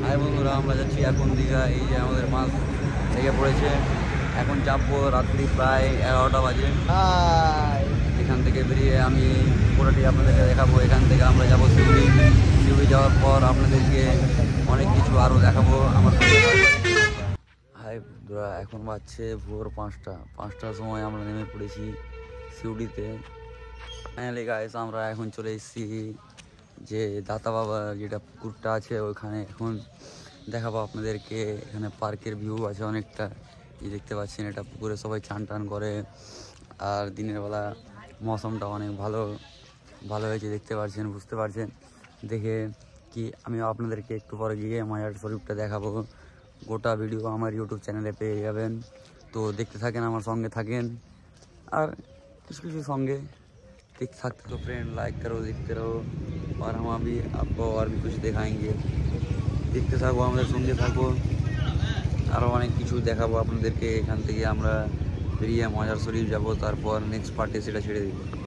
High বন্ধুরা, আমরা যাচ্ছি এখন দীঘা। এই যে আমাদের মাছ লেগে পড়েছে। এখন চাপবো, রাত্রি প্রায় 11টা বাজে। এখান থেকে বেরিয়ে আমি পুরোটি আপনাদেরকে দেখাবো। এখান থেকে আমরা যাবো শিউড়ি। শিউড়ি যাওয়ার পর আপনাদেরকে অনেক কিছু আরও দেখাবো। আমার হাই বন্ধুরা, এখন বাজছে ভোর 5টার সময় আমরা নেমে পড়েছি শিউড়িতে। ফাইনালি গাইস, আমরা এখন চলে এসেছি যে দাতা বাবা যেটা পুকুরটা আছে ওইখানে। এখন দেখাবো আপনাদেরকে। এখানে পার্কের ভিউ আছে অনেকটা। এই দেখতে পাচ্ছেন, এটা পুকুরে সবাই চান টান করে। আর দিনের বেলা মৌসমটা অনেক ভালো ভালো হয়েছে, দেখতে পাচ্ছেন, বুঝতে পারছেন দেখে। কি আমি আপনাদেরকে একটু পরে গিয়ে মাজার শরীফটা দেখাবো। গোটা ভিডিও আমার ইউটিউব চ্যানেলে পেয়ে যাবেন। তো দেখতে থাকেন, আমার সঙ্গে থাকেন। আর কিছু কিছু সঙ্গে ठीक ठाक। तो फ्रेंड लाइक करो, देखते रहो और हम अभी आपको और भी कुछ दिखाएंगे। দেখতে থাকবো, আমাদের সঙ্গে থাকবো। আরও অনেক কিছু দেখাবো আপনাদেরকে। এখান থেকে আমরা বেরিয়ে মাজার শরীফ যাবো, তারপর নেক্সট পার্টে সেটা ছেড়ে দেবো।